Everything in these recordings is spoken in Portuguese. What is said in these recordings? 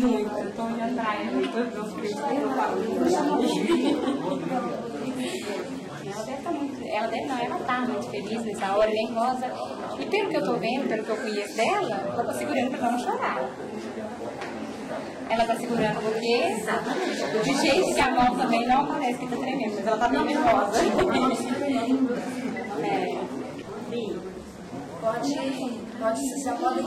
Muito, eu estou olhando para ela e todos os críticos eu falo. Ela está muito feliz nessa hora, nervosa. E pelo que eu estou vendo, pelo que eu conheço dela, ela está segurando para não chorar. Ela está segurando porque, de jeito que a mão também não parece que está tremendo, mas ela está bem nervosa. Pode se chamar de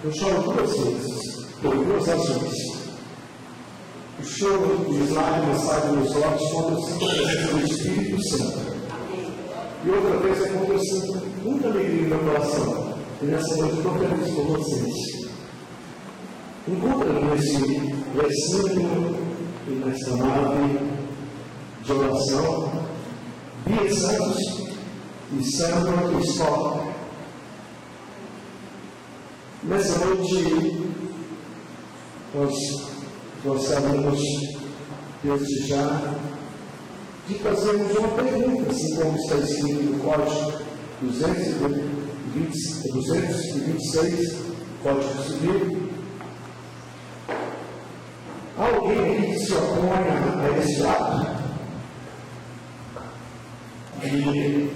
Eu choro por vocês, por duas razões. O choro e os lágrimas saem dos olhos quando eu sinto a presença do Espírito Santo. E outra vez é quando eu sinto muita alegria no meu coração. E nessa noite eu estou feliz por vocês. Encontra-me nesse versículo e nessa nave de oração, Bia Santos e Sandra Cristóvão. Nessa noite, nós gostaríamos, desde já, de fazermos uma pergunta, assim como está escrito no Código 226, Código Civil. Há alguém que se opõe a esse ato? E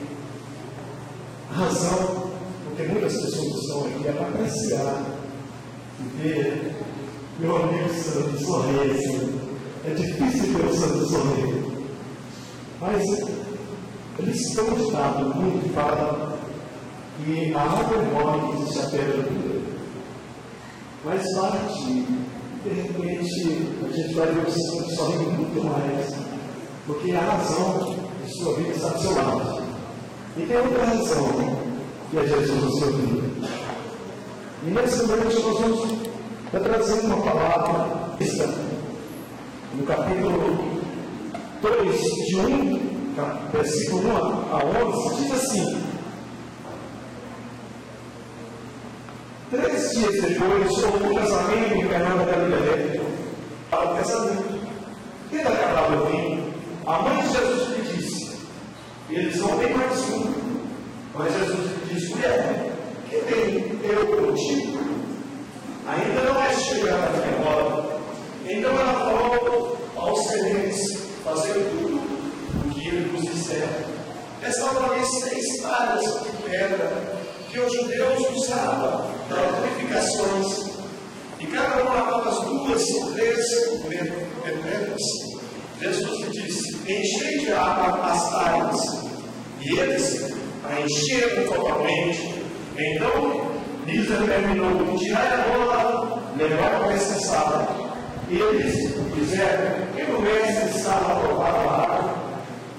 a razão, porque muitas pessoas estão aqui é para apreciar e ver meu amigo Santo sorrir. É difícil ver o Santo sorrir. Mas eles estão ditado muito para que a água morre existe a pedra dura. Mas parte, de repente, a gente vai ver o Santo sorrindo muito mais, porque a razão de sua vida está do seu lado. E tem outra razão, que é Jesus no seu vida. E nessa noite nós vamos trazer uma palavra no capítulo 2, de 1, versículo 1 a 11, diz assim: dias depois, houve um casamento em Caná da Galileia. Para o casamento. Quem está acabado o vinho? A mãe de Jesus lhe disse: eles não têm mais um. Mas Jesus lhe disse: mulher, que tem eu contigo? Ainda não é chegada a minha hora. Então ela falou aos serventes: fazei tudo o que ele vos disser. Estavam ali 6 talhas de pedra que os judeus usavam para purificações, e cada uma levava as 2 ou 3 pedras. Jesus lhe disse: enchei de água as talhas, e eles a encheram totalmente. Então lhes determinou: tirai a bola, levar para esta sala. Eles fizeram, e o mestre estava a provar a água,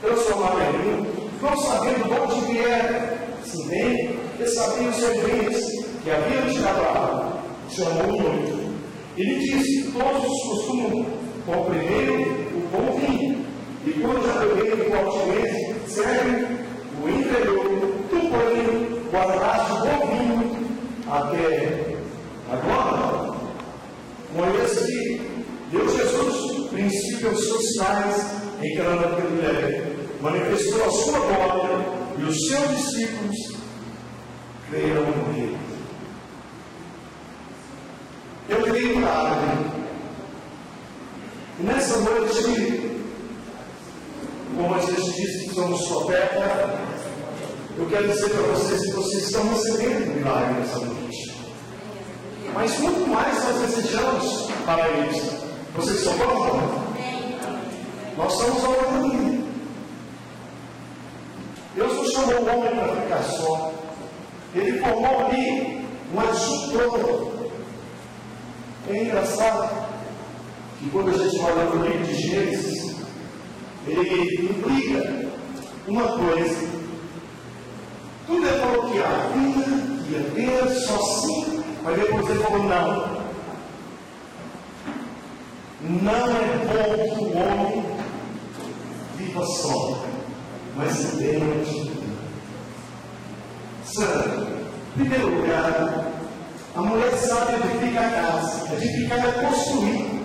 transformada em vinho, não sabendo de onde viera, se bem que sabiam os serventes que haviam tirado a água. Chamou muito. E lhe disse: todos costumam com primeiro o bom vinho, e quando já beberam o altimento, servem o inferior. Tu, porém, guardaste o bom vinho até agora. Moisés deu Jesus princípio aos seus pais em Caná da Galileia, manifestou a sua glória, e os seus discípulos creram nele. Eu creio na árvore. E nessa noite, como a gente disse que somos sua terra, eu quero dizer para vocês que vocês estão recebendo um milagre nessa noite. Mas muito mais nós desejamos para eles. Vocês são bons? Nós estamos orando. Deus não chamou o homem para ficar só. Ele formou ali um adjutor. É engraçado que quando a gente fala no livro de Gênesis, ele implica uma coisa. Tudo ele falou que ia ter só sim, mas depois ele falou: não. Não é bom que o homem viva só, mas se dê uma atitude. Em primeiro lugar, a mulher sabe edificar a casa, edificar é construir.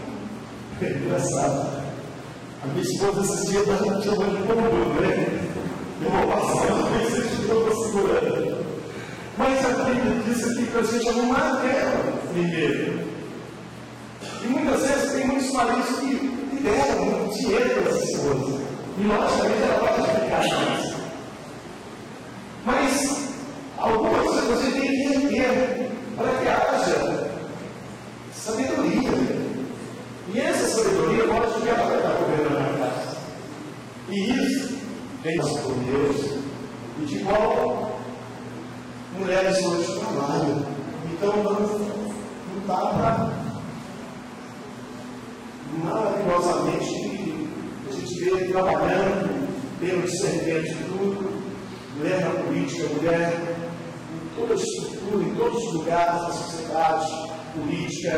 É engraçado. A minha esposa esses dias está me chamando de pombo, né? Eu vou passar, eu não sei se estou segurando. Mas a Bíblia diz aqui que a gente arrumar a terra primeiro. E muitas vezes tem muitos maridos que deram muito dinheiro para essas coisas. E logicamente ela pode explicar isso. Mas algumas coisas você tem que entender para que haja sabedoria. E essa sabedoria pode ficar para estar governando a casa. E isso vem por Deus. E de qual mulheres hoje trabalham. Então não dá para maravilhosamente a gente vê trabalhando pelo discernimento de tudo, mulher na política, mulher em toda a estrutura, em todos os lugares da sociedade, política.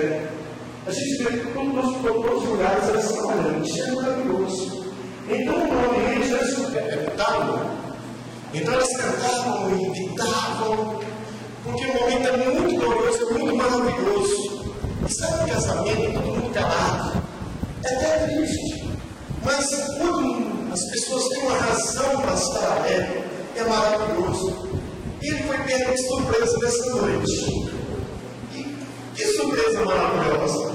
A gente vê que todos os lugares elas trabalhando, isso é maravilhoso. Então o ambiente é espetáculo. Então eles cantavam, invitavam, porque o momento é muito glorioso, é muito maravilhoso. E sabe o casamento, todo mundo calado. É até triste, mas quando as pessoas têm uma razão para estar alegre, é maravilhoso. E ele foi pego de surpresa nessa noite. E que surpresa maravilhosa!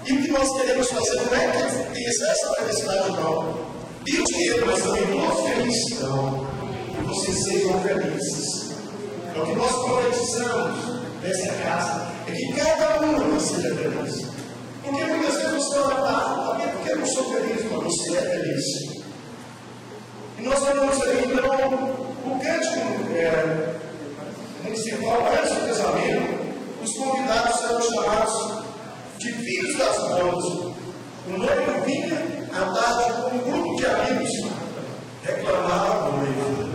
E o que nós queremos fazer não é que essa felicidade, não. E o dinheiro, mas também nós felizes, não. Que vocês sejam felizes. É o que nós profetizamos nessa casa, é que cada um seja feliz. Porque muitas vezes você fala: porque eu não sou feliz, mas você é feliz. E nós falamos aí, então, o cântico municipal, antes do casamento, os convidados eram chamados de filhos das bodas. O noivo vinha à tarde com um grupo de amigos reclamar a noiva.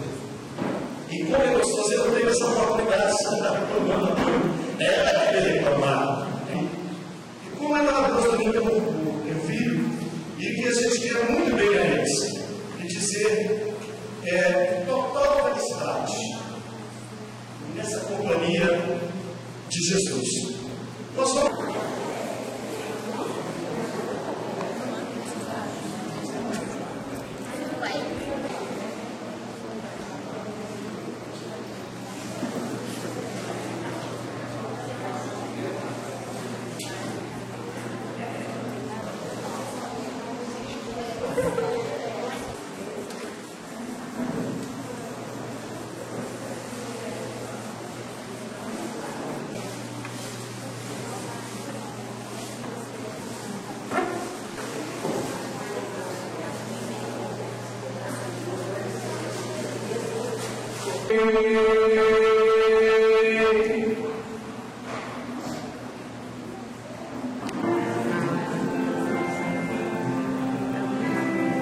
E como é gostoso, eu não tenho essa oportunidade de estar reclamando. Ela queria reclamar. Como é maravilhoso também ter um filho, e que a gente queira muito bem a eles, e dizer total felicidade nessa companhia de Jesus. Nós vamos...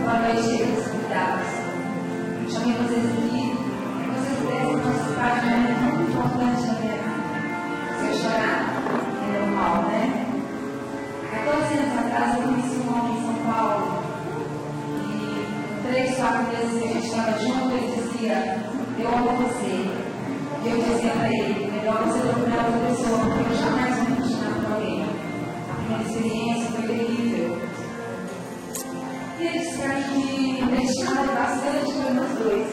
Boa noite, convidados. Chamei vocês aqui para vocês pudessem participar de um momento muito importante da minha vida. Se eu chorar, é normal, né? 14 anos atrás eu conheci um homem em São Paulo e 3, 4 vezes que a gente estava junto, ele dizia: eu amo você. E eu dizia para ele: melhor você procurar outra pessoa, porque eu jamais vou me apaixonar por alguém. A primeira experiência foi terrível. E ele disse para mim que me destinava bastante para nós dois.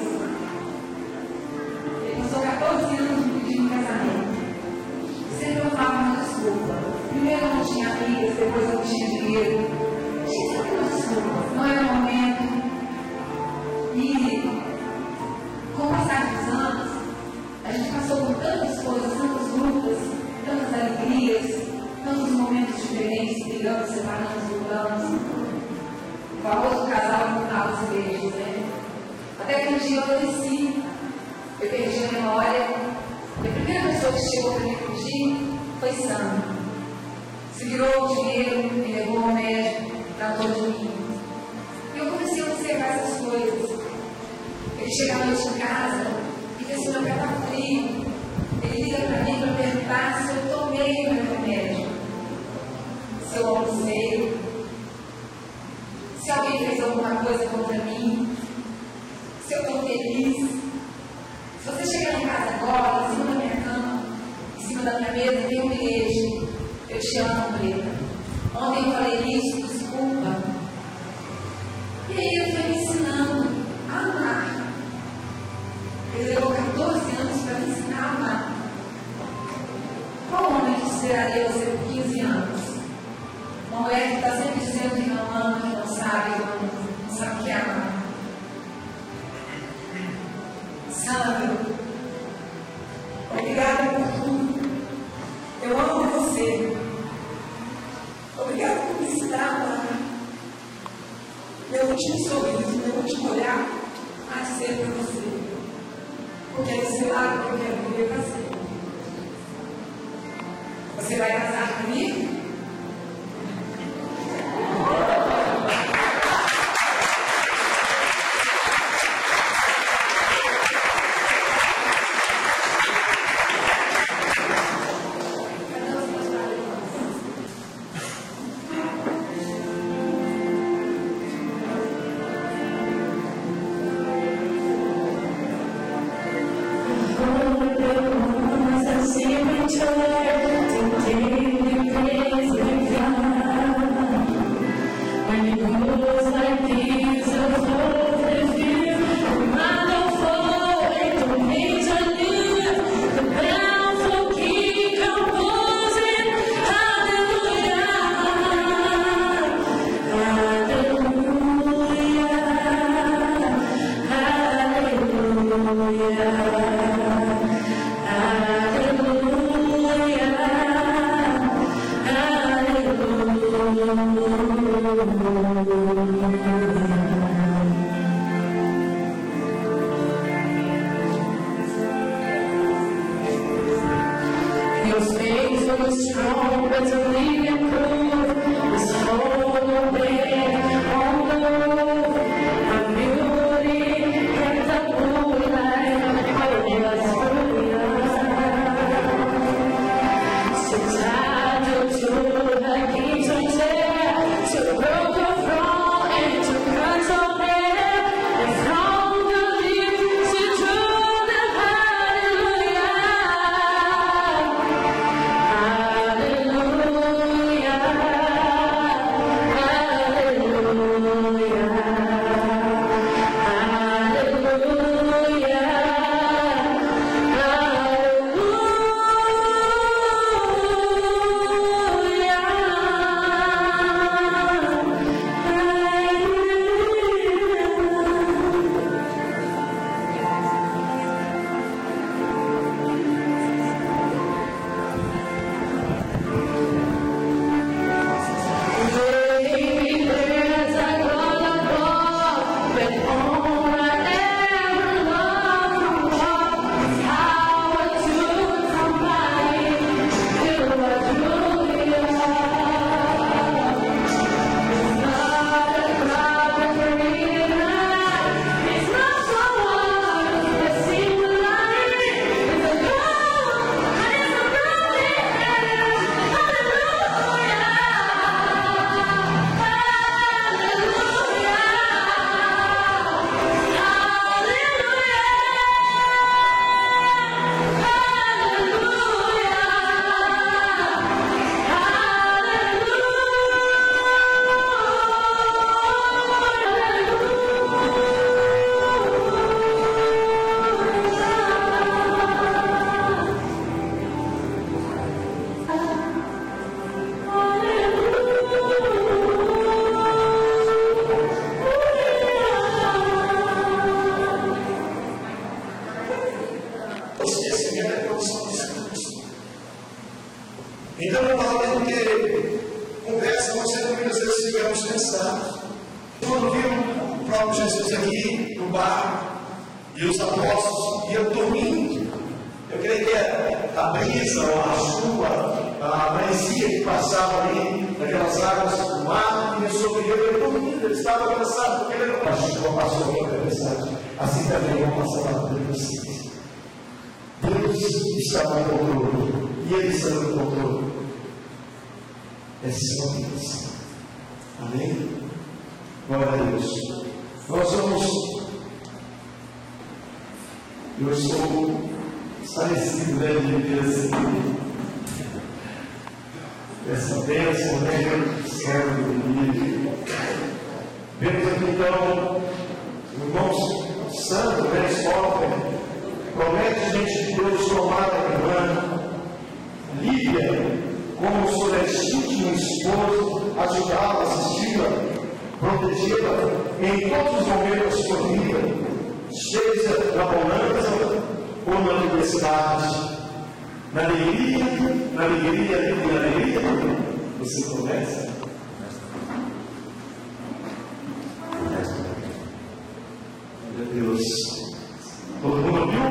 Ele passou 14 anos me pedindo casamento. Sempre eu falava uma desculpa. Primeiro eu não tinha amigas, depois eu não tinha dinheiro. Tinha sempre uma desculpa. Não era o momento. E com o passar dos anos, a gente passou por tantas coisas, tantas lutas, tantas alegrias, tantos momentos diferentes, brigando, separando, lutando. O famoso casal com carros e beijos, né? Até que um dia eu adoeci, eu perdi a memória, e a primeira pessoa que chegou para me pedir foi Sandra. Se virou o dinheiro, me levou ao médico, tratou de mim. E eu comecei a observar essas coisas. Ele chega à noite em casa e diz assim: meu pé está frio. Ele liga para mim para perguntar se eu tomei o meu remédio, se eu almocei, se alguém fez alguma coisa contra mim, se eu estou feliz. Se você chegar em casa agora, em cima da minha cama, em cima da minha mesa, tem um bilhete: eu te amo, Preta. Ontem eu falei isso, desculpa. E aí ele foi me ensinando a amar. Ele levou 14 anos para me ensinar a amar. Qual homem que esperaria você por 15 anos? Uma mulher que está sempre dizendo que não ama, que não sabe o que ama. Sandro, obrigada por tudo. Eu amo você. Obrigada por me ensinar a amar. Meu último sorriso, meu último olhar, há de ser para você. Porque é desse lado que eu quero viver para sempre. Você vai casar comigo? quer a condição de Jesus. Então, eu estava tendo que conversa com você, muitas vezes ficamos cansados. Quando viu o próprio Jesus aqui no barco e os apóstolos iam dormindo, eu creio que a brisa, a chuva, a maresia que passava ali naquelas águas do mar, começou a ele dormindo, ele estava cansado, porque ele não. A chuva passou aqui a tempestade, assim também vão passar na vida de vocês. Deus está no controle, e Ele está no controle. Essas são vidas. Amém? Glória a Deus. Nós vamos. Eu estou estarecido de viver assim. Essa bênção, do céu e vemos aqui então, irmãos Santo, Stoffer, promete diante de Deus tomar a irmã Lídia como sua legítima esposa, ajudá-la, assisti-la, protegê-la em todos os momentos da sua vida, seja na bonança ou na adversidade, na alegria, você começa. Meu Deus, todo mundo viu?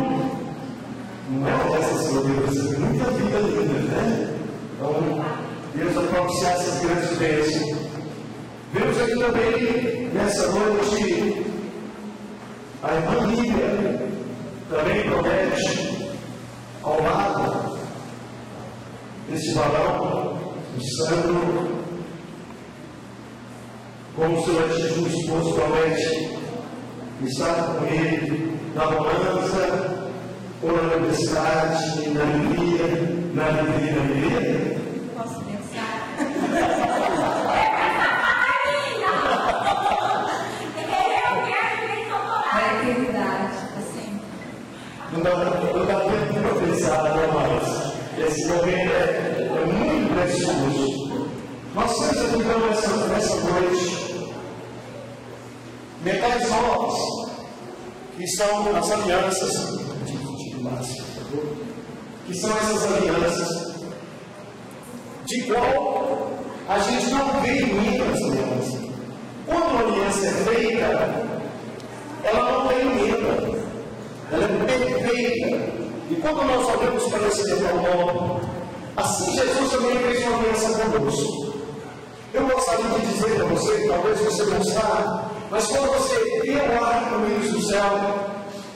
Não é uma dessas coisas, muita vida linda, né? Então, Deus vai propiciar essas grandes bênçãos. Vemos aqui também, nessa noite, a irmã Lídia também promete ao lado desse varão, o Sandro, como seu legítimo esposo promete estar com ele na bonança ou na adversidade, na alegria. Posso pensar? A eternidade, assim. Não dá tempo para pensar, não mais. Esse momento é muito precioso. Nós temos aqui então nessa noite metais novas, que são as alianças, que são essas alianças, de qual a gente não vê muitas alianças. Quando uma aliança é feita, ela não tem emenda, ela é perfeita. E quando nós olhamos para esse decalmão, assim Jesus também fez uma aliança conosco. Eu gostaria de dizer para você, talvez você não saiba, mas quando você vê o arco-íris do céu,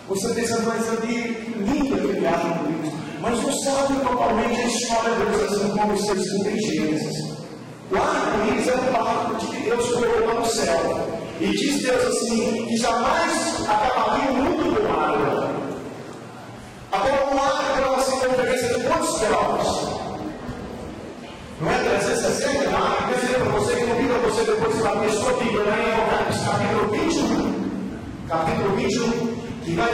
você pensa, mas ali, lindo aquele arco-íris, mas não sabe totalmente a história de Deus, assim como os seres inteligentes. O arco-íris é o arco que Deus colocou no céu. E diz Deus assim, que jamais acabaria o mundo com água. Agora, uma água para uma circunferência de quantos quilômetros? Não é 360? Não, eu quero dizer para você, convido você depois para a sua Bíblia, em Apocalipse, capítulo 21, que vai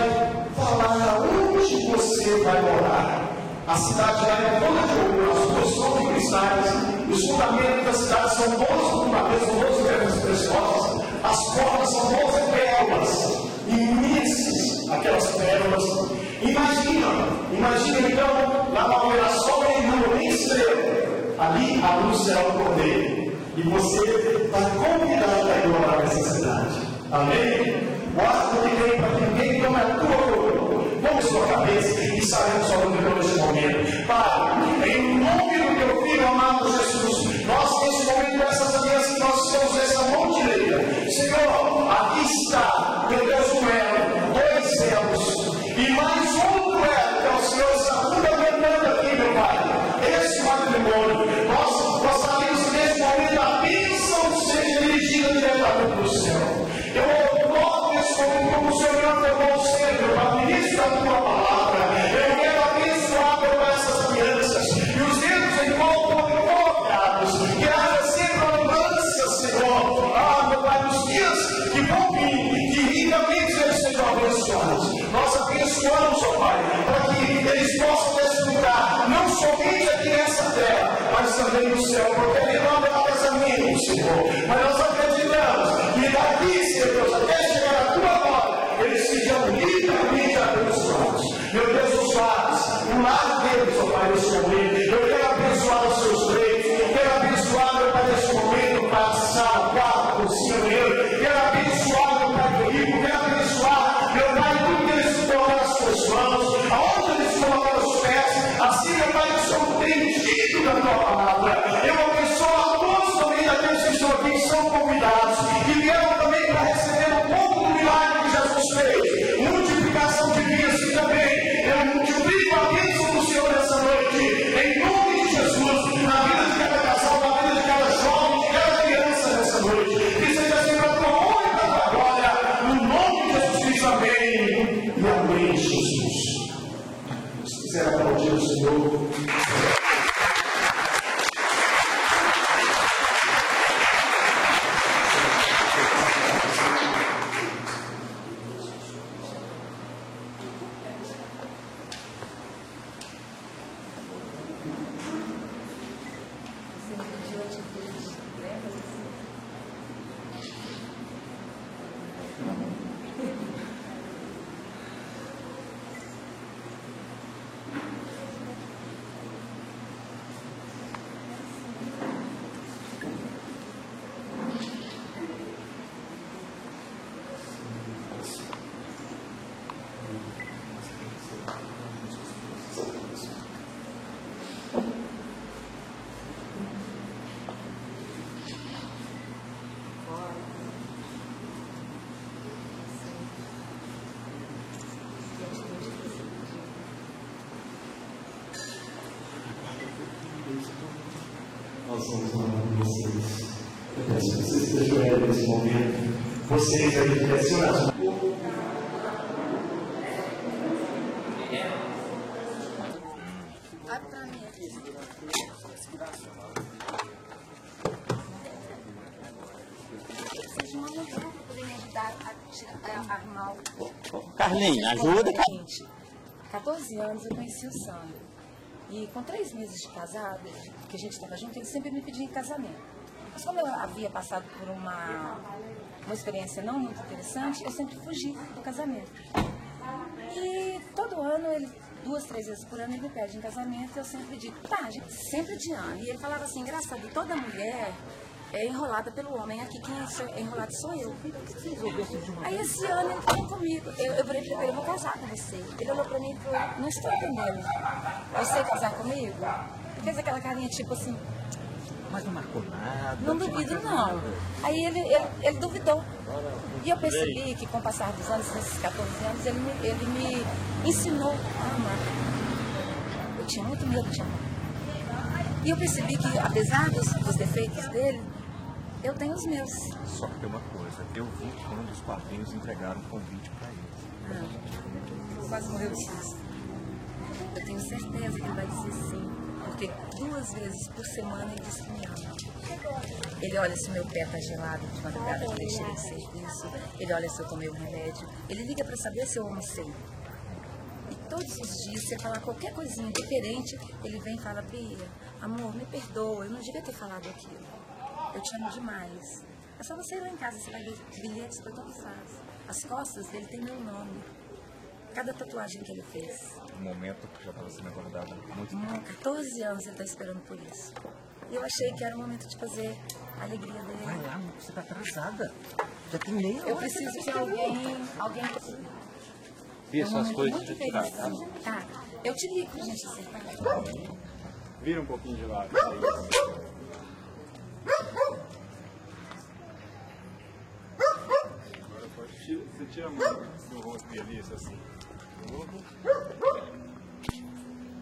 falar onde você vai morar. A cidade é toda de ouro, as ruas são de cristais, os fundamentos da cidade são 12 fundamentos, são 12 pedras preciosas, as portas são 12 pérolas, imensas aquelas pérolas. Imagina então, lá não haverá sol nem lua, nem estrela, ali a luz será o cordeiro, e você está convidado a ir morar nessa cidade. Amém? Guarda o que vem para que ninguém tome a tua coroa. Vamos sua cabeça e saímos só do nesse momento. Pai, em nome do teu filho amado Jesus, nós nesse momento, essas alianças que nós estamos nessa mão direita, Senhor, aqui está, meu Deus, um elo, 2 elos, e mais outro elo, que é o Senhor está fundamentando aqui, meu Pai, esse matrimônio. Nós gostaríamos que nesse momento a bênção seja dirigida diretamente para o céu. Eu oro nesse momento como o Senhor me ordenou sempre, para ministrar a tua palavra. Eu quero abençoar por essas crianças e os dedos em volta colocados, que haja sempre a mudança, Senhor. Meu Pai, nos dias que vão vir, que ricamente eles sejam abençoados. Nós abençoamos, ó Pai, para que eles possam desfrutar, não somente aqui nessa terra, mas também no céu, porque ele não é casamento, Senhor. Mas nós acreditamos que daqui, Senhor Deus, até chegar a tua glória, eles sejam ricamente abençoados. Meu Deus, os pais, convidados e vieram também para receber um pouco do milagre que Jesus fez. Multiplicação de bênçãos também. Eu multiplico a bênção do Senhor nessa noite, em nome de Jesus, na vida de cada casal, na vida de cada jovem, de cada criança nessa noite. Que seja sempre a tua honra e a tua glória, no nome de Jesus Cristo, amém. E amém, Jesus. Se quiser aplaudir o Senhor. Nós vamos orar por vocês. Eu peço que vocês se ajoelhem nesse momento. Vocês aí que querem orar. Abre pra mim aqui. Vocês de manhã para poder me ajudar a arrumar o... Carlinhos, ajuda. 14 anos eu conheci o Sandro. E com 3 meses de casado, que a gente estava junto, ele sempre me pedia em casamento. Mas como eu havia passado por uma experiência não muito interessante, eu sempre fugi do casamento. E todo ano, ele 2, 3 vezes por ano, ele me pede em casamento, e eu sempre digo, tá, gente, sempre adiando. E ele falava assim, engraçado, toda mulher é enrolada pelo homem, aqui quem é enrolado sou eu. Aí esse ano ele falou comigo, eu falei pra ele, eu vou casar com você. Ele olhou pra mim e falou, não estou entendendo, você casar comigo? Ele fez aquela carinha tipo assim, Mas não marcou nada. não duvido não. Aí ele duvidou. E eu percebi que com o passar dos anos, nesses 14 anos, ele me ensinou a amar. Eu tinha muito medo de amar. E eu percebi que, apesar dos defeitos dele, eu tenho os meus. Só que tem uma coisa, eu vi quando os padrinhos entregaram um convite para ele. Quase morreu de susto. Eu tenho certeza que ele vai dizer sim. Porque 2 vezes por semana ele diz que me ama. Ele olha se meu pé está gelado de madrugada quando ele chega de serviço. Ele olha se eu tomei um remédio. Ele liga para saber se eu almocei. E todos os dias, se eu falar qualquer coisinha diferente, ele vem e fala, Bia, amor, me perdoa, eu não devia ter falado aquilo. Eu te amo demais. É só você ir lá em casa, você vai ver bilhetes para todo faz. As costas dele tem meu nome. Cada tatuagem que ele fez. Um momento que já estava sendo aguardado há muito tempo. 14 anos ele está esperando por isso. E eu achei que era o momento de fazer a alegria dele. Vai lá, você está atrasada. Já tem meia hora. Eu preciso que alguém... Vê suas coisas muito de tirar, feliz. tá? Tá, eu te ligo pra gente acertar. Vira um pouquinho de lado. Agora você tira a mão do rosto dele, isso assim.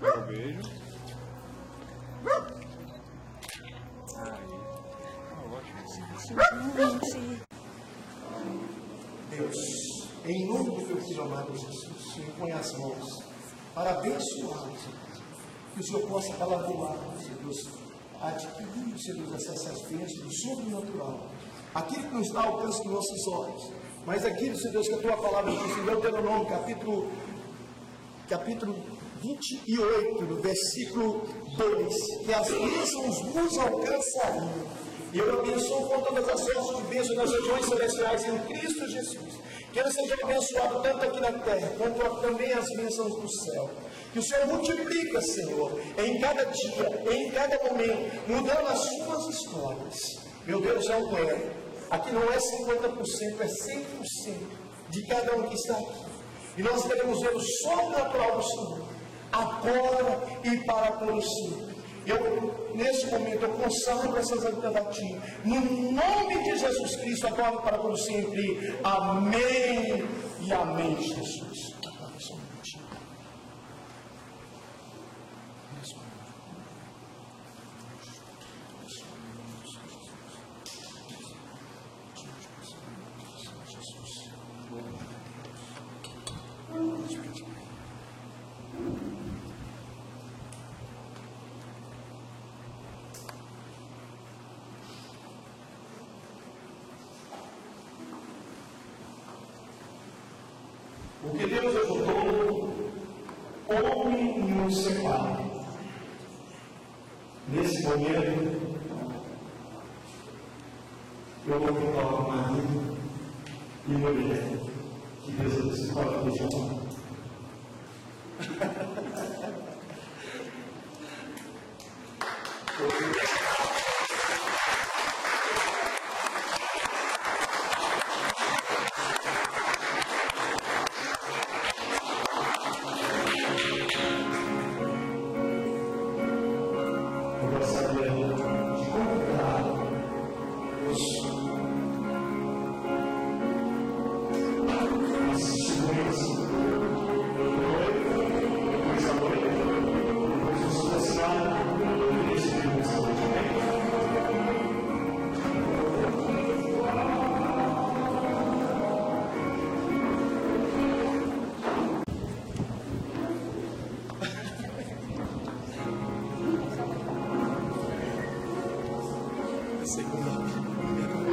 Um beijo. Aí. Ótimo. Deus, em nome do teu filho amado Jesus, o Senhor põe as mãos para abençoá-lo, Senhor. Que o Senhor possa galardoar, Senhor Deus, adquirir, Senhor Deus, essas bênçãos do sobrenatural. Aquilo que não está ao alcance dos nossos olhos, mas aquilo, Senhor Deus, que a tua palavra diz em Deuteronômio, capítulo 28, no versículo 2, que as bênçãos nos alcançariam. E eu abençoo com todas as sortes de bênçãos nas regiões celestiais em Cristo Jesus. Que ele seja abençoado tanto aqui na terra, quanto também as bênçãos do céu. Que o Senhor multiplica, Senhor, em cada dia, em cada momento, mudando as suas histórias. Meu Deus, não é. Aqui não é 50%, é 100% de cada um que está aqui. E nós queremos ver o sobrenatural do Senhor, agora e para todo sempre. Nesse momento, eu consagro essas vidas a Ti. No nome de Jesus Cristo, agora para todo sempre. Amém e amém, Jesus. Porque Deus exaltou homem e um separa. Nesse momento, eu vou falar marido e mulher que Deus escolhe para chamar. Segunda.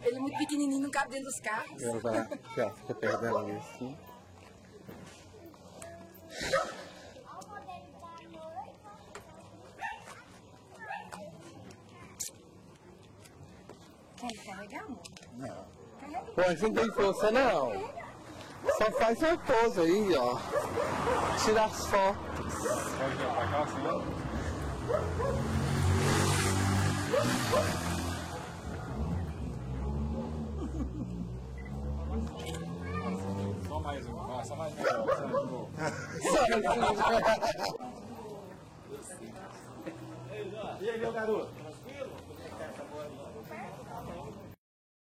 Ele é muito pequenininho, não cabe dentro dos carros. Ela vai aqui, ó, fica perto dela ali, assim. Quer carregar, amor? Não. Pô, a gente não tem força, não. Só faz uma pose aí, ó. Tira as fotos. Pode ir pra cá, assim, Só mais uma, só mais uma. E aí, meu garoto? Tranquilo?